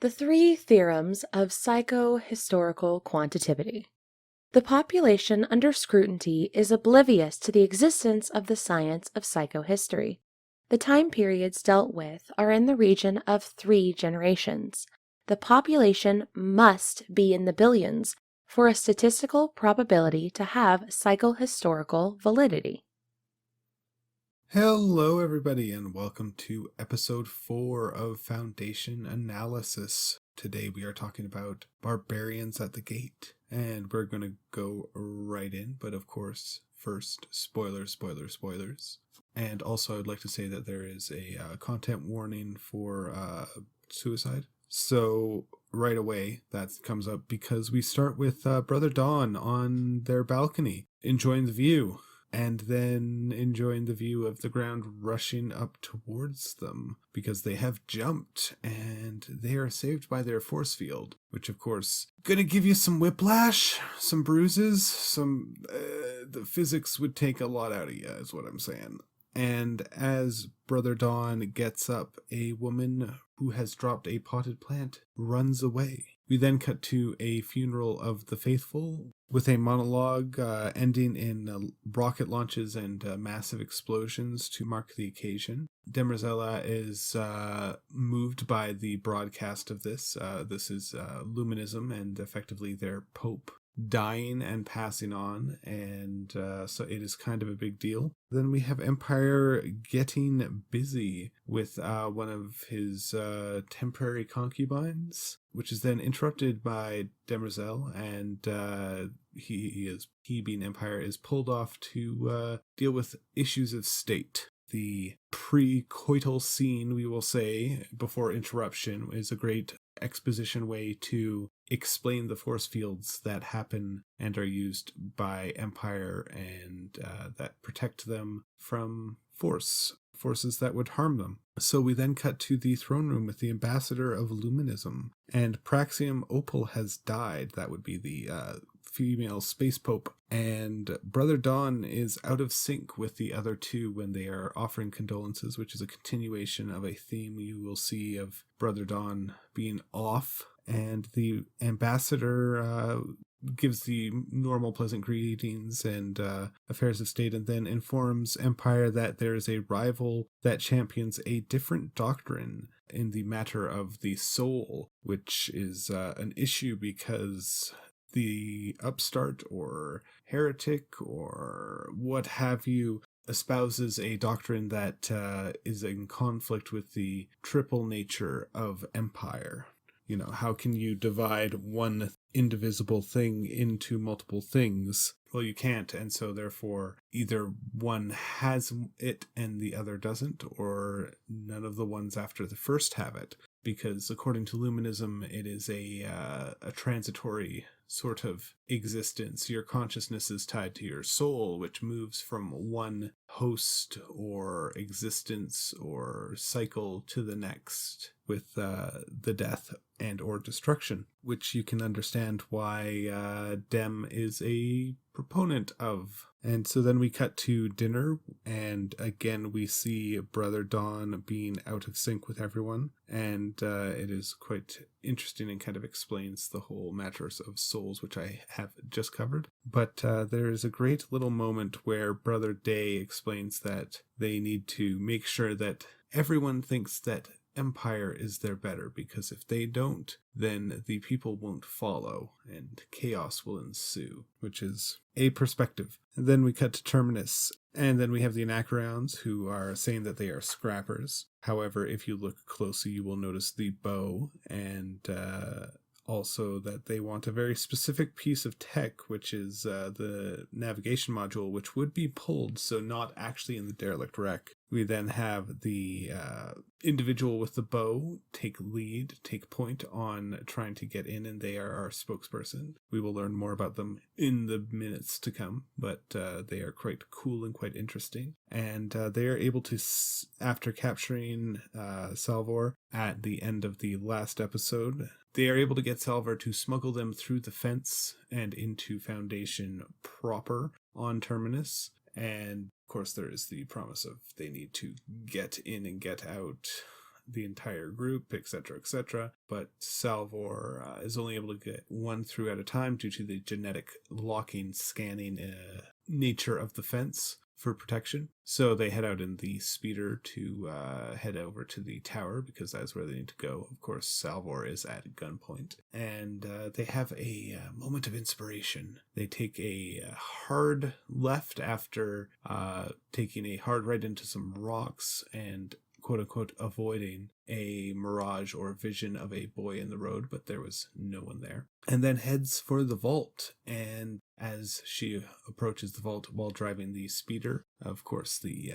The three theorems of psychohistorical quantitativity. The population under scrutiny is oblivious to the existence of the science of psychohistory. The time periods dealt with are in the region of 3 generations. The population must be in the billions for a statistical probability to have psychohistorical validity. Hello, everybody, and welcome to episode 4 of Foundation Analysis. Today we are talking about Barbarians at the Gate, and we're going to go right in, but of course, first, spoilers. And also, I'd like to say that there is a content warning for suicide. So, right away, that comes up because we start with Brother Dawn on their balcony, enjoying the view. And then enjoying the view of the ground rushing up towards them because they have jumped and they are saved by their force field, which of course gonna give you some whiplash, some bruises, the physics would take a lot out of you is what I'm saying. And as Brother Dawn gets up, a woman who has dropped a potted plant runs away. We then cut to a funeral of the faithful with a monologue ending in rocket launches and massive explosions to mark the occasion. Demerzel is moved by the broadcast of this. This is Luminism and effectively their pope dying and passing on, and so it is kind of a big deal. Then we have Empire getting busy with one of his temporary concubines, which is then interrupted by Demerzel, and he being Empire is pulled off to deal with issues of state. The pre-coital scene, we will say, before interruption, is a great exposition way to explain the force fields that happen and are used by Empire and that protect them from forces that would harm them. So we then cut to the throne room with the ambassador of Luminism, and Praxium Opal has died. That would be the female space pope, and Brother Dawn is out of sync with the other two when they are offering condolences, which is a continuation of a theme you will see of Brother Dawn being off. And the ambassador gives the normal pleasant greetings and affairs of state, and then informs Empire that there is a rival that champions a different doctrine in the matter of the soul, which is an issue because the upstart or heretic or what have you espouses a doctrine that is in conflict with the triple nature of Empire. You know, how can you divide one indivisible thing into multiple things? Well, you can't, and so therefore either one has it and the other doesn't, or none of the ones after the first have it. Because according to Luminism, it is a transitory sort of existence. Your consciousness is tied to your soul, which moves from one host or existence or cycle to the next with the death and or destruction, which you can understand why Dem is a proponent of. And so then we cut to dinner, and again we see Brother Dawn being out of sync with everyone, and it is quite interesting and kind of explains the whole matters of souls, which I have just covered. But there is a great little moment where Brother Day explains that they need to make sure that everyone thinks that Empire is their better, because if they don't, then the people won't follow and chaos will ensue, which is a perspective. And then we cut to Terminus, and then we have the Anacreons, who are saying that they are scrappers. However, if you look closely, you will notice the bow, and also that they want a very specific piece of tech, which is the navigation module, which would be pulled, so not actually in the derelict wreck. We then have the individual with the bow take point on trying to get in, and they are our spokesperson. We will learn more about them in the minutes to come, but they are quite cool and quite interesting. And they are able to, after capturing Salvor at the end of the last episode, they are able to get Salvor to smuggle them through the fence and into Foundation proper on Terminus. And of course, there is the promise of they need to get in and get out the entire group, etc., etc. But Salvor is only able to get one through at a time due to the genetic locking, scanning nature of the fence for protection. So they head out in the speeder to head over to the tower because that's where they need to go. Of course, Salvor is at gunpoint. And they have a moment of inspiration. They take a hard left after taking a hard right into some rocks and quote-unquote avoiding a mirage or vision of a boy in the road, but there was no one there. And then heads for the vault. And as she approaches the vault while driving the speeder, of course, the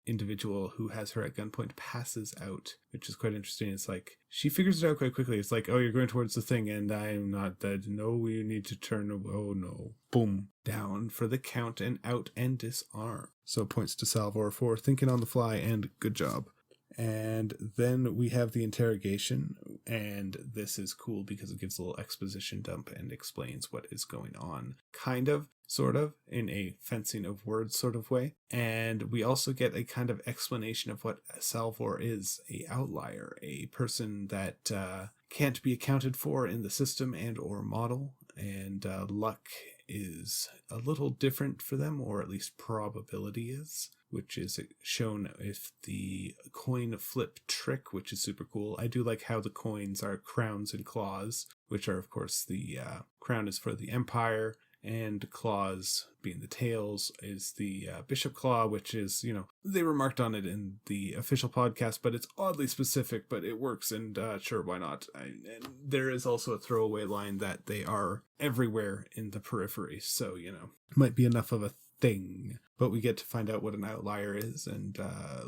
individual who has her at gunpoint passes out, which is quite interesting. It's like, she figures it out quite quickly. It's like, oh, you're going towards the thing, and I'm not dead. No, you need to turn. Oh, no. Boom. Down for the count and out and disarm. So points to Salvor for thinking on the fly, and good job. And then we have the interrogation, and this is cool because it gives a little exposition dump and explains what is going on, kind of, sort of, in a fencing of words sort of way. And we also get a kind of explanation of what Salvor is, a outlier, a person that can't be accounted for in the system and or model, and luck is a little different for them, or at least probability is, which is shown with the coin flip trick, which is super cool. I do like how the coins are crowns and claws, which are, of course, the crown is for the Empire, and claws, being the tails, is the bishop claw, which is, they remarked on it in the official podcast, but it's oddly specific, but it works, and sure, why not? And there is also a throwaway line that they are everywhere in the periphery, so, might be enough of a thing. But we get to find out what an outlier is and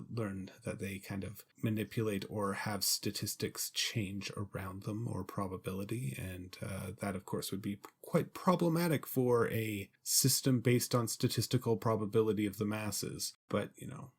learn that they kind of manipulate or have statistics change around them, or probability, and that of course would be quite problematic for a system based on statistical probability of the masses. But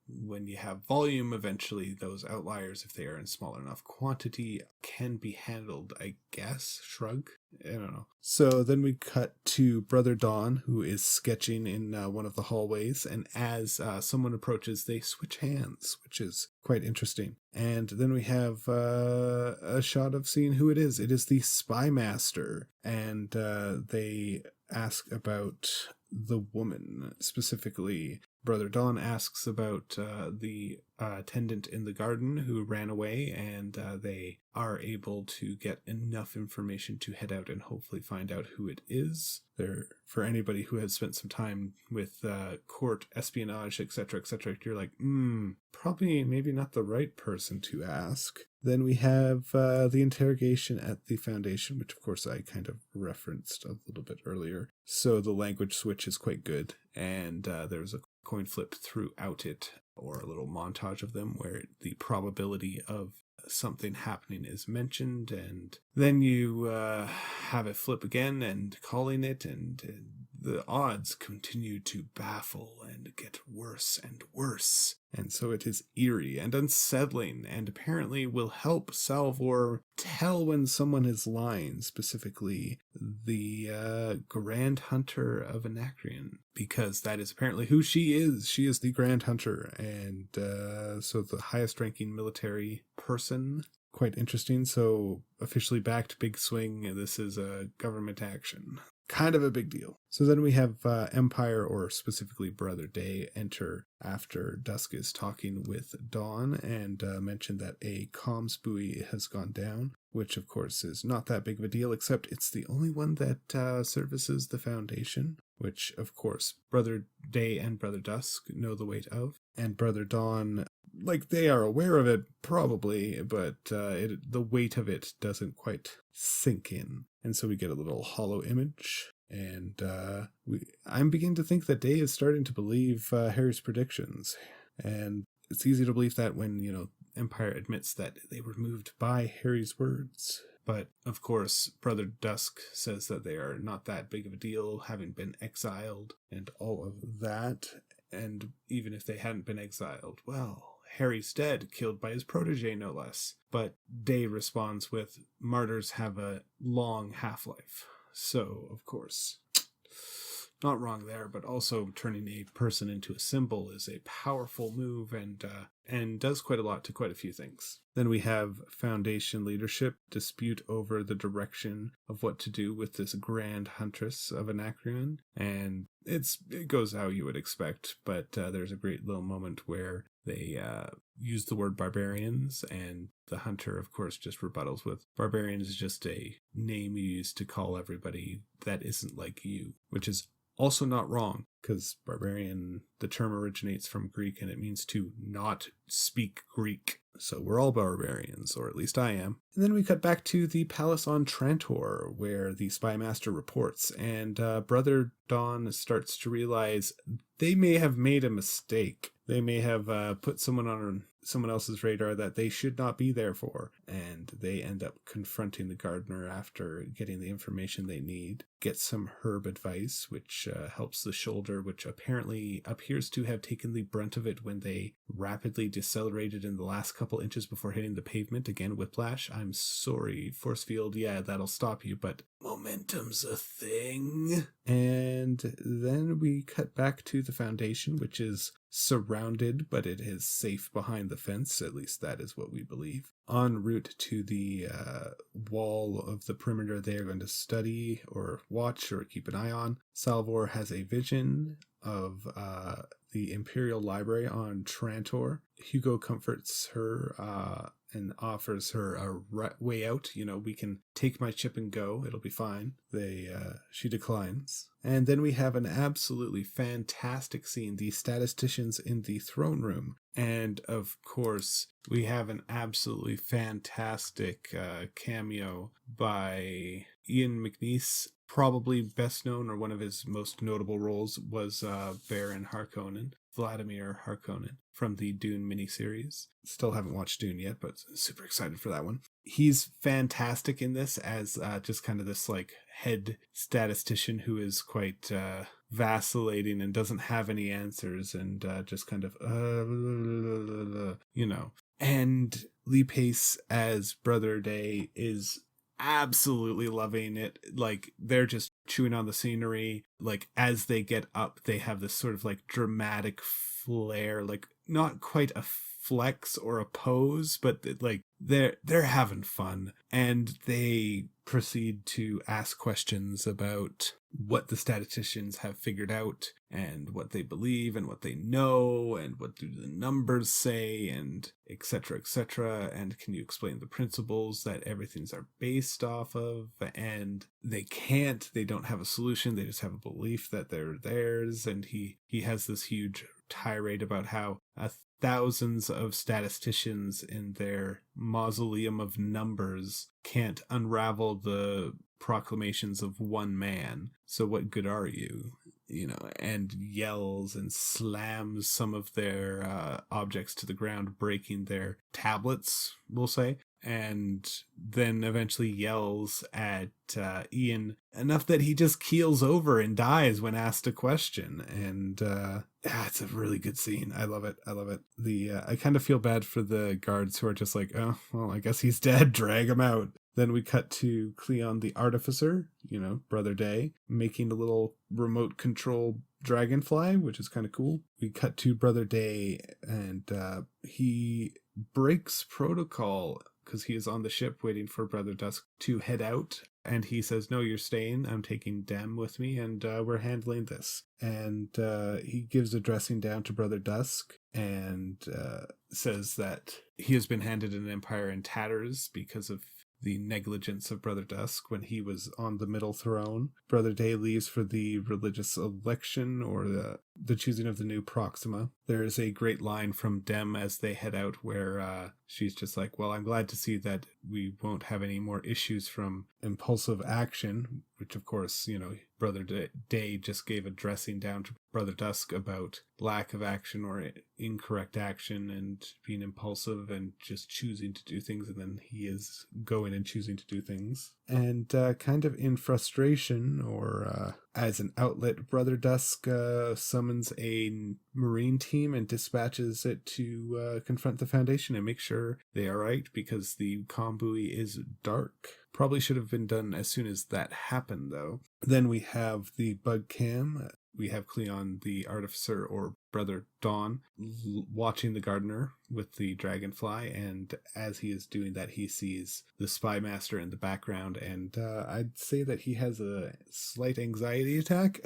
when you have volume, eventually those outliers, if they are in small enough quantity, can be handled, I guess. Shrug? I don't know. So then we cut to Brother Dawn, who is sketching in one of the hallways, and as someone approaches, they switch hands, which is quite interesting. And then we have a shot of seeing who it is. It is the Spy Master, and they ask about the woman. Specifically, Brother Dawn asks about the attendant in the garden who ran away, and they are able to get enough information to head out and hopefully find out who it is. For anybody who has spent some time with court espionage, etc., etc., you're like, probably maybe not the right person to ask. Then we have the interrogation at the Foundation, which of course I kind of referenced a little bit earlier. So the language switch is quite good, and there's a coin flip throughout it, or a little montage of them where the probability of something happening is mentioned, and then you have it flip again and calling it, and the odds continue to baffle and get worse and worse. And so it is eerie and unsettling, and apparently will help Salvor tell when someone is lying, specifically the Grand Hunter of Anacreon, because that is apparently who she is. She is the Grand Hunter, and so the highest ranking military person. Quite interesting. So officially backed, big swing. This is a government action. Kind of a big deal. So then we have Empire, or specifically Brother Day, enter after Dusk is talking with Dawn, and mention that a comms buoy has gone down, which of course is not that big of a deal, except it's the only one that services the Foundation, which of course Brother Day and Brother Dusk know the weight of, and Brother Dawn, they are aware of it probably, but the weight of it doesn't quite sink in. And so we get a little hollow image, and I'm beginning to think that Day is starting to believe Harry's predictions. And it's easy to believe that when, Empire admits that they were moved by Harry's words. But, of course, Brother Dusk says that they are not that big of a deal, having been exiled, and all of that. And even if they hadn't been exiled, well, Harry's dead, killed by his protege, no less. But Day responds with, martyrs have a long half-life. So, of course, not wrong there, but also turning a person into a symbol is a powerful move, and and does quite a lot to quite a few things. Then we have Foundation leadership dispute over the direction of what to do with this Grand Huntress of Anacreon, and it goes how you would expect, but there's a great little moment where they use the word barbarians, and the hunter, of course, just rebuttals with barbarians is just a name you use to call everybody that isn't like you, which is also not wrong, because barbarian, the term originates from Greek and it means to not speak Greek. So we're all barbarians, or at least I am. And then we cut back to the palace on Trantor, where the spy master reports, and Brother Dawn starts to realize they may have made a mistake. They may have put someone on someone else's radar that they should not be there for, and they end up confronting the gardener after getting the information they need. Get some herb advice, which helps the shoulder, which apparently appears to have taken the brunt of it when they rapidly decelerated in the last couple inches before hitting the pavement. Again, whiplash. I'm sorry, force field, yeah, that'll stop you, but momentum's a thing. And then we cut back to the Foundation, which is surrounded, but it is safe behind the fence. At least that is what we believe. En route to the wall of the perimeter they are going to study or watch or keep an eye on, Salvor has a vision of the Imperial Library on Trantor. Hugo comforts her and offers her a way out. You know, we can take my chip and go. It'll be fine. She declines. And then we have an absolutely fantastic scene. The statisticians in the throne room. And of course, we have an absolutely fantastic cameo by Ian McNeice. Probably best known, or one of his most notable roles, was Baron Harkonnen, Vladimir Harkonnen, from the Dune miniseries. Still haven't watched Dune yet, but super excited for that one. He's fantastic in this as just kind of this like head statistician who is quite vacillating and doesn't have any answers, and just kind of you know. And Lee Pace as Brother Day is absolutely loving it. Like, they're just chewing on the scenery. Like, as they get up, they have this sort of like dramatic flair, like not quite a flex or a pose, but like they're having fun, and they proceed to ask questions about what the statisticians have figured out and what they believe and what they know and what do the numbers say, and etc., etc. And can you explain the principles that everything's are based off of? And they don't have a solution. They just have a belief that they're theirs. And he has this huge tirade about how thousands of statisticians in their mausoleum of numbers can't unravel the proclamations of one man. So what good are you? You know, and yells and slams some of their objects to the ground, breaking their tablets, we'll say. And then eventually yells at Ian enough that he just keels over and dies when asked a question. And it's a really good scene. I love it. I kind of feel bad for the guards who are just like, oh, well, I guess he's dead. Drag him out. Then we cut to Cleon the Artificer, you know, Brother Day, making a little remote control dragonfly, which is kind of cool. We cut to Brother Day, and he breaks protocol because he is on the ship waiting for Brother Dusk to head out. And he says, no, you're staying. I'm taking Dem with me, and we're handling this. And he gives a dressing down to Brother Dusk and says that he has been handed an empire in tatters because of the negligence of Brother Dusk when he was on the middle throne. Brother Day leaves for the religious election, or the choosing of the new Proxima. There is a great line from Dem as they head out where she's just like, well, I'm glad to see that we won't have any more issues from impulsive action, which of course, you know, Brother Day just gave a dressing down to Brother Dusk about lack of action or incorrect action and being impulsive and just choosing to do things, and then he is going and choosing to do things. And kind of in frustration, or as an outlet, Brother Dusk summons a Marine team and dispatches it to confront the Foundation and make sure they are right, because the comm buoy is dark. Probably should have been done as soon as that happened, though. Then we have the bug cam we have Cleon, the artificer, or brother Dawn, watching the gardener with the dragonfly, and as he is doing that, he sees the spy master in the background, and I'd say that he has a slight anxiety attack.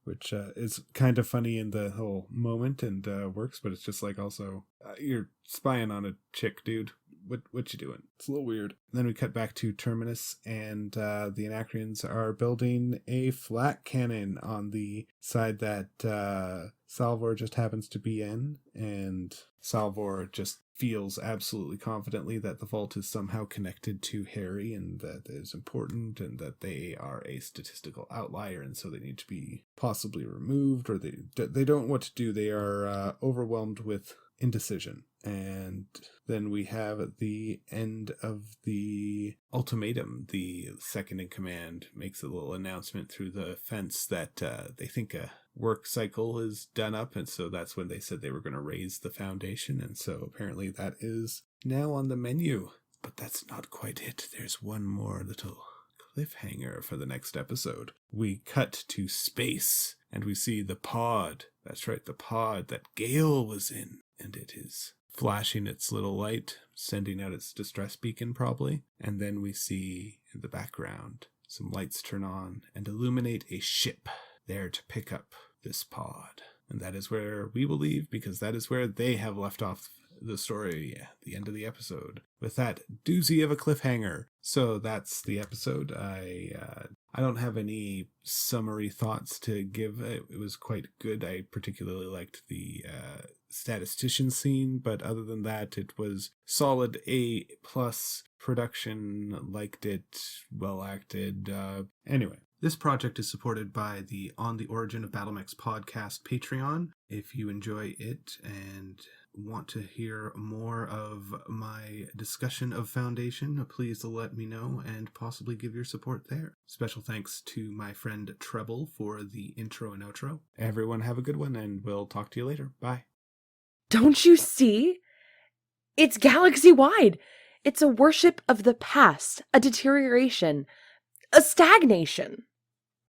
Which is kind of funny in the whole moment and works, but it's just like also, you're spying on a chick, dude. What you doing? It's a little weird. Then we cut back to Terminus, and the Anacreons are building a flat cannon on the side that Salvor just happens to be in, and Salvor just feels absolutely confidently that the vault is somehow connected to Harry and that it is important and that they are a statistical outlier and so they need to be possibly removed, or they don't know what to do. They are overwhelmed with indecision. And then we have at the end of the ultimatum, the second in command makes a little announcement through the fence that they think a work cycle is done up, and so that's when they said they were going to raise the foundation, and so apparently that is now on the menu. But that's not quite it. There's one more little cliffhanger for the next episode. We cut to space, and we see the pod. That's right, the pod that Gale was in, and it is flashing its little light, sending out its distress beacon probably, and then we see in the background some lights turn on and illuminate a ship there to pick up this pod. And that is where we will leave, because that is where they have left off the story at the end of the episode, with that doozy of a cliffhanger. So that's the episode. I don't have any summary thoughts to give. It was quite good. I particularly liked the statistician scene, but other than that, it was solid A+ production. Liked it, well acted. Anyway. This project is supported by the On the Origin of Battlemechs podcast Patreon. If you enjoy it and want to hear more of my discussion of Foundation, please let me know and possibly give your support there. Special thanks to my friend Treble for the intro and outro. Everyone have a good one, and we'll talk to you later. Bye. Don't you see? It's galaxy-wide. It's a worship of the past, a deterioration, a stagnation.